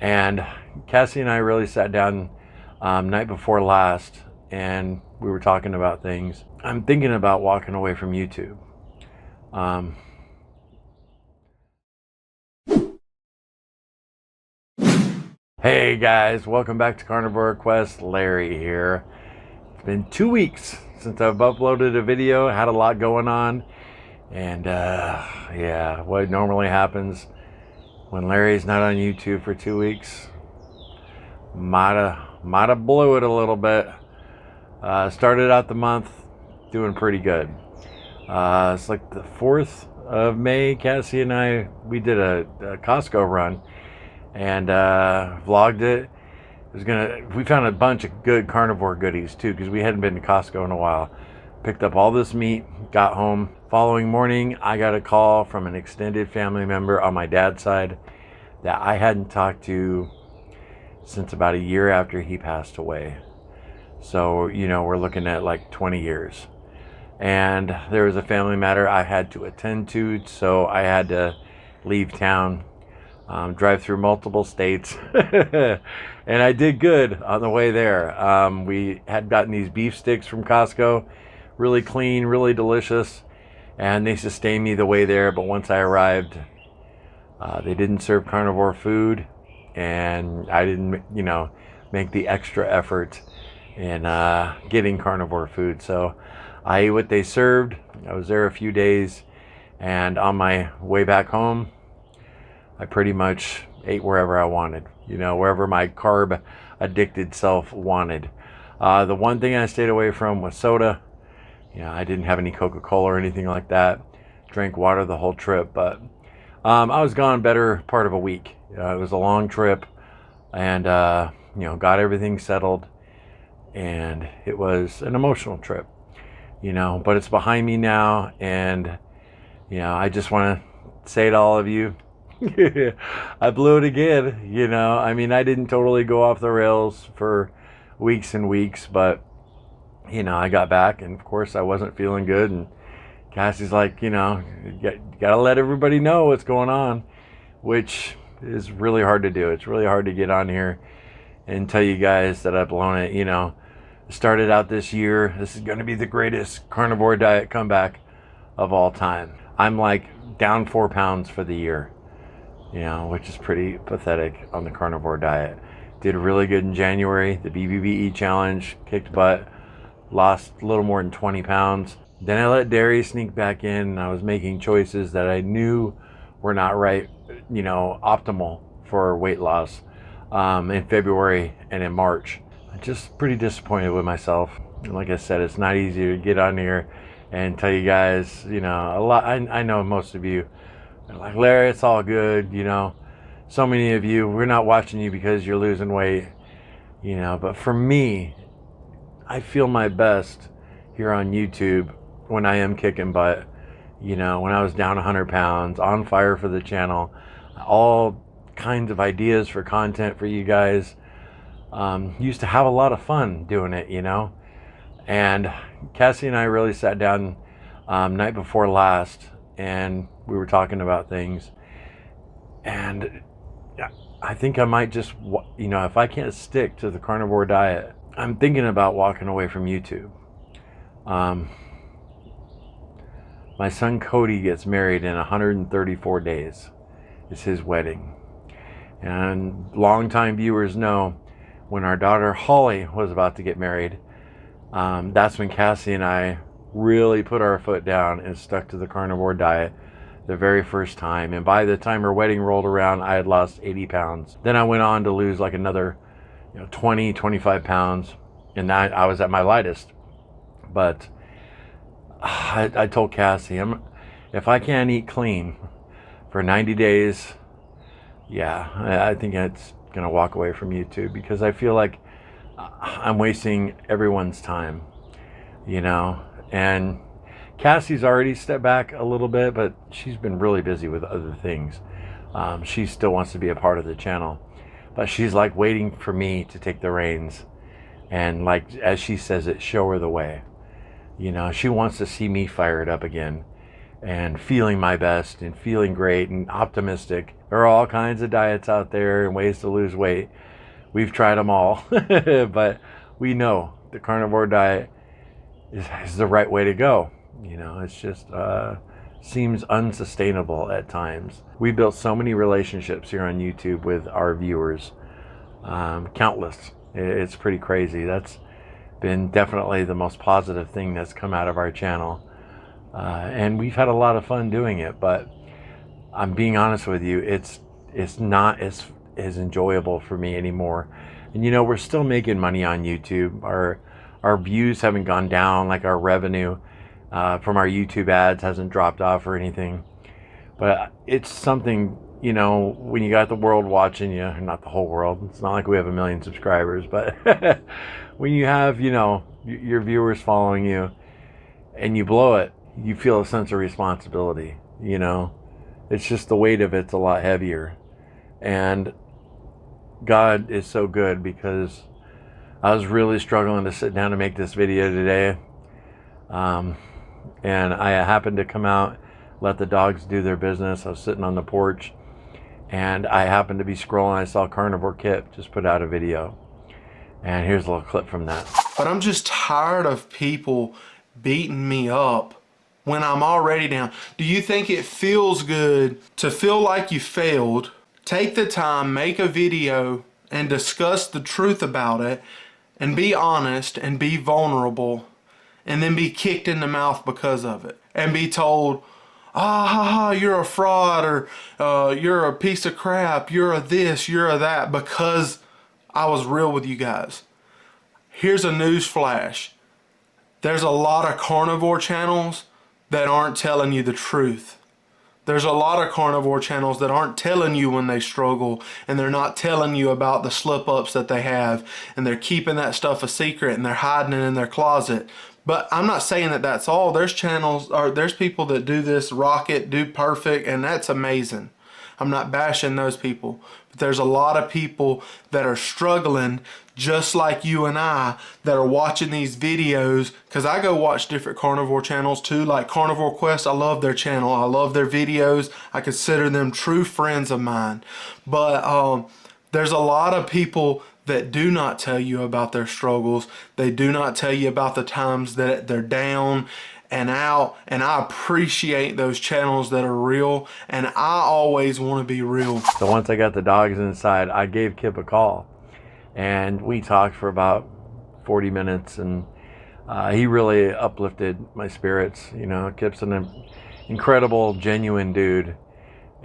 And Cassie and I really sat down night before last, and we were talking about things. I'm thinking about walking away from YouTube. Hey guys, welcome back to Carnivore Quest. Larry here. It's been 2 weeks since I've uploaded a video. Had a lot going on, and yeah, what normally happens when Larry's not on YouTube for 2 weeks, might have blew it a little bit. Started out the month doing pretty good. It's like the 4th of May. Cassie and we did a Costco run and vlogged it. We found a bunch of good carnivore goodies too, because we hadn't been to Costco in a while. Picked up all this meat, got home. Following morning, I got a call from an extended family member on my dad's side that I hadn't talked to since about a year after he passed away. So, we're looking at like 20 years. And there was a family matter I had to attend to, so I had to leave town, drive through multiple states. And I did good on the way there. We had gotten these beef sticks from Costco, really clean, really delicious, and they sustained me the way there. But once I arrived, they didn't serve carnivore food, and I didn't, make the extra effort in getting carnivore food. So I ate what they served. I was there a few days, and on my way back home, I pretty much ate wherever I wanted, wherever my carb addicted self wanted. The one thing I stayed away from was soda. I didn't have any Coca-Cola or anything like that. Drank water the whole trip, but I was gone better part of a week. It was a long trip, and got everything settled, and it was an emotional trip, but it's behind me now, and I just want to say to all of you, I blew it again. I didn't totally go off the rails for weeks and weeks, but I got back, and of course I wasn't feeling good, and Cassie's like, you gotta let everybody know what's going on, which is really hard to do. It's really hard to get on here and tell you guys that I've blown it. Started out this year. This is going to be the greatest carnivore diet comeback of all time. I'm like down 4 pounds for the year, which is pretty pathetic on the carnivore diet. Did really good in January. The BBBE challenge kicked butt. Lost a little more than 20 pounds. Then I let dairy sneak back in, and I was making choices that I knew were not right, optimal for weight loss in February and in March. I'm just pretty disappointed with myself. And like I said, it's not easy to get on here and tell you guys, a lot. I know most of you are like, Larry, it's all good, So many of you, we're not watching you because you're losing weight, but for me, I feel my best here on YouTube when I am kicking butt. When I was down 100 pounds, on fire for the channel, all kinds of ideas for content for you guys. Used to have a lot of fun doing it, And Cassie and I really sat down night before last, and we were talking about things. And I think I might just, if I can't stick to the carnivore diet, I'm thinking about walking away from YouTube. My son Cody gets married in 134 days. It's his wedding. And longtime viewers know when our daughter Holly was about to get married, that's when Cassie and I really put our foot down and stuck to the carnivore diet the very first time. And by the time her wedding rolled around, I had lost 80 pounds. Then I went on to lose like another 20, 25 pounds. And I was at my lightest. But I told Cassie, if I can't eat clean for 90 days, I think it's going to walk away from YouTube, because I feel like I'm wasting everyone's time, and Cassie's already stepped back a little bit, but she's been really busy with other things. She still wants to be a part of the channel, but she's like waiting for me to take the reins and, like, as she says it, show her the way. She wants to see me fired up again and feeling my best and feeling great and optimistic. There are all kinds of diets out there and ways to lose weight. We've tried them all, but we know the carnivore diet is the right way to go. You know, it's just seems unsustainable at times. We built so many relationships here on YouTube with our viewers, countless. It's pretty crazy. That's been definitely the most positive thing that's come out of our channel, and we've had a lot of fun doing it. But I'm being honest with you, it's not as enjoyable for me anymore. And you know, we're still making money on YouTube. Our views haven't gone down, like our revenue from our YouTube ads hasn't dropped off or anything. But it's something, you know, when you got the world watching you, not the whole world, it's not like we have 1 million subscribers, but when you have, you know, your viewers following you and you blow it, you feel a sense of responsibility, you know. It's just the weight of it's a lot heavier. And God is so good, because I was really struggling to sit down and make this video today. And I happened to come out, let the dogs do their business. I was sitting on the porch, and I happened to be scrolling. I saw Carnivore Kip just put out a video. And here's a little clip from that. But I'm just tired of people beating me up when I'm already down. Do you think it feels good to feel like you failed, take the time, make a video, and discuss the truth about it, and be honest and be vulnerable, and then be kicked in the mouth because of it, and be told, you're a fraud, or you're a piece of crap, you're a this, you're a that, because I was real with you guys? Here's a news flash. There's a lot of carnivore channels that aren't telling you the truth. There's a lot of carnivore channels that aren't telling you when they struggle, and they're not telling you about the slip-ups that they have, and they're keeping that stuff a secret, and they're hiding it in their closet. But I'm not saying that that's all. There's channels, or there's people that do this, rock it, do perfect, and that's amazing. I'm not bashing those people. But there's a lot of people that are struggling just like you and I, that are watching these videos, because I go watch different carnivore channels too, like Carnivore Quest. I love their channel. I love their videos. I consider them true friends of mine. But there's a lot of people that do not tell you about their struggles. They do not tell you about the times that they're down and out, and I appreciate those channels that are real, and I always want to be real. So once I got the dogs inside, I gave Kip a call, and we talked for about 40 minutes, and he really uplifted my spirits. You know, Kip's an incredible, genuine dude.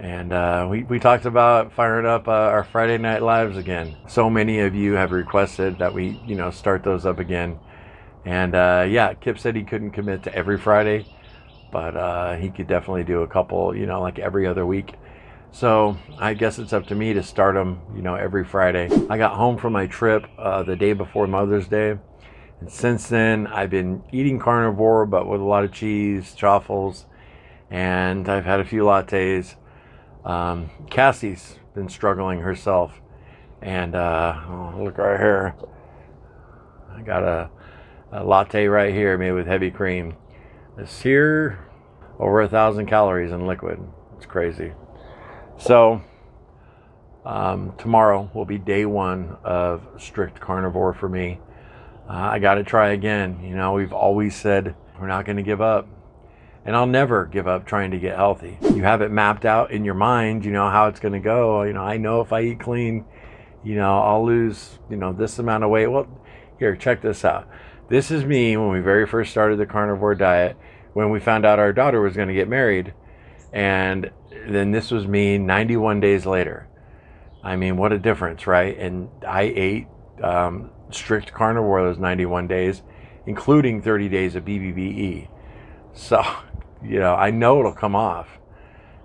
And we talked about firing up our Friday night lives again. So many of you have requested that we, you know, start those up again. And yeah, Kip said he couldn't commit to every Friday, but he could definitely do a couple, you know, like every other week. So I guess it's up to me to start them, you know, every Friday. I got home from my trip the day before Mother's Day. And since then, I've been eating carnivore, but with a lot of cheese, truffles, and I've had a few lattes. Cassie's been struggling herself, and look right here, I got a latte right here made with heavy cream. This here, over 1,000 calories in liquid. It's crazy. So tomorrow will be day one of strict carnivore for me. I got to try again. You know, we've always said we're not going to give up. And I'll never give up trying to get healthy. You have it mapped out in your mind, you know, how it's going to go. You know, I know if I eat clean, you know, I'll lose, you know, this amount of weight. Well, here, check this out. This is me when we very first started the carnivore diet, when we found out our daughter was going to get married. And then this was me 91 days later. I mean, what a difference, right? And I ate strict carnivore those 91 days, including 30 days of BBBE. So, you know, I know it'll come off.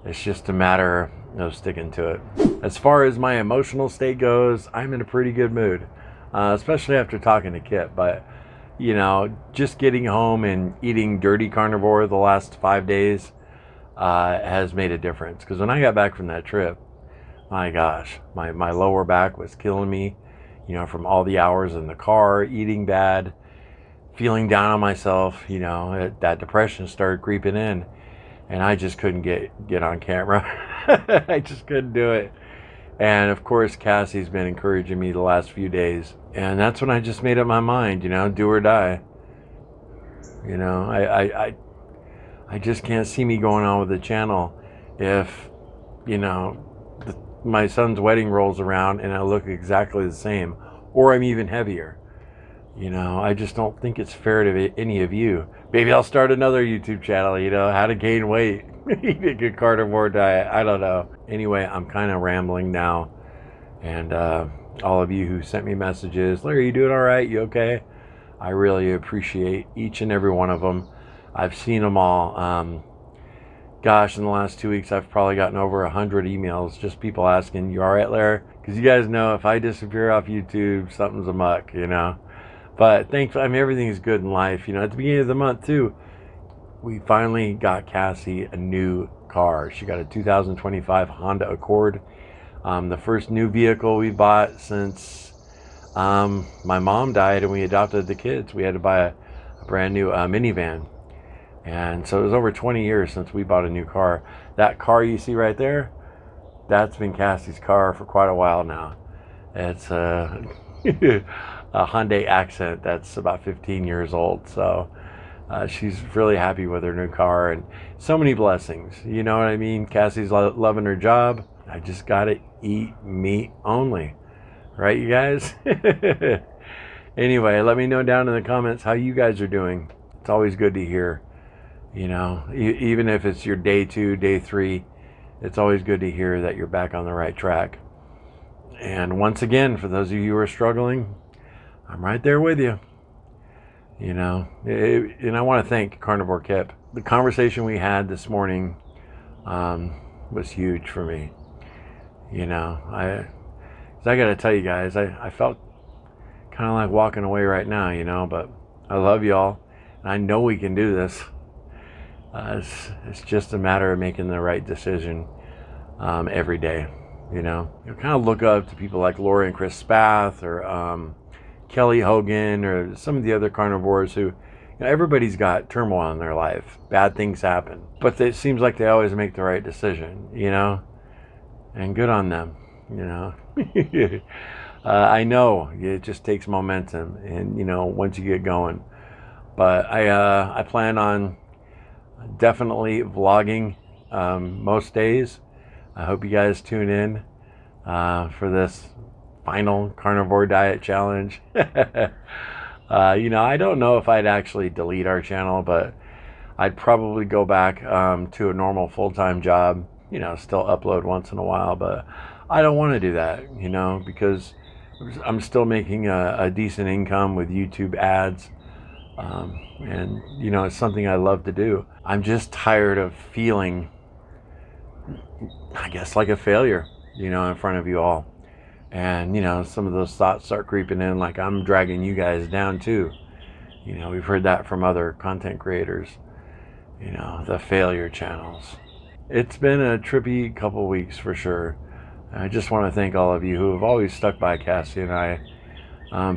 It's just a matter of sticking to it. As far as my emotional state goes, I'm in a pretty good mood, especially after talking to Kip. But, you know, just getting home and eating dirty carnivore the last 5 days has made a difference. Because when I got back from that trip, my gosh, my lower back was killing me, you know, from all the hours in the car, eating bad, feeling down on myself. You know, that depression started creeping in. and I just couldn't get on camera. I just couldn't do it. And of course, Cassie's been encouraging me the last few days, and that's when I just made up my mind, do or die. I just can't see me going on with the channel if, my son's wedding rolls around and I look exactly the same, or I'm even heavier. I just don't think it's fair to any of you. Maybe I'll start another YouTube channel, how to gain weight, eat a good carnivore diet. I don't know. Anyway, I'm kind of rambling now. And all of you who sent me messages, Larry, you doing all right? You okay? I really appreciate each and every one of them. I've seen them all. Gosh, in the last 2 weeks, I've probably gotten over 100 emails, just people asking, you all right, Larry? Because you guys know if I disappear off YouTube, something's amuck, But thankfully, everything's good in life. At the beginning of the month, too, we finally got Cassie a new car. She got a 2025 Honda Accord. The first new vehicle we bought since my mom died and we adopted the kids. We had to buy a brand new minivan. And so it was over 20 years since we bought a new car. That car you see right there, that's been Cassie's car for quite a while now. It's a Hyundai Accent that's about 15 years old. So she's really happy with her new car, and so many blessings. You know what I mean? Cassie's loving her job. I just got to eat meat only. Right, you guys? Anyway, let me know down in the comments how you guys are doing. It's always good to hear. Even if it's your day 2, day 3, it's always good to hear that you're back on the right track. And once again, for those of you who are struggling, I'm right there with you. And I want to thank Carnivore Kip. The conversation we had this morning was huge for me. I got to tell you guys, I felt kind of like walking away right now, but I love y'all. And I know we can do this. It's just a matter of making the right decision every day. You kind of look up to people like Lori and Chris Spath, or Kelly Hogan, or some of the other carnivores who, everybody's got turmoil in their life. Bad things happen. But it seems like they always make the right decision, and good on them, I know it just takes momentum, and, once you get going. But I plan on definitely vlogging most days. I hope you guys tune in for this final carnivore diet challenge. I don't know if I'd actually delete our channel, but I'd probably go back to a normal full-time job, still upload once in a while, but I don't want to do that, because I'm still making a decent income with YouTube ads. And it's something I love to do. I'm just tired of feeling, I guess, like a failure, in front of you all. And, some of those thoughts start creeping in, like I'm dragging you guys down too. We've heard that from other content creators, the failure channels. It's been a trippy couple weeks for sure. I just want to thank all of you who have always stuck by Cassie and I,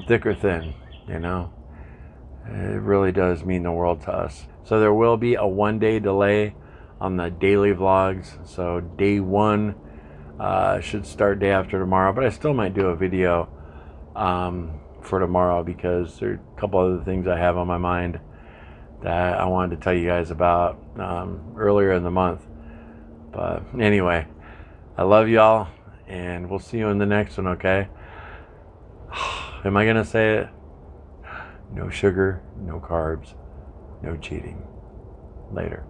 thick or thin, It really does mean the world to us. So there will be a 1-day delay on the daily vlogs. So day 1 should start day after tomorrow, but I still might do a video for tomorrow because there are a couple other things I have on my mind that I wanted to tell you guys about earlier in the month. But anyway, I love y'all, and we'll see you in the next one, okay? Am I gonna say it? No sugar, no carbs, no cheating. Later.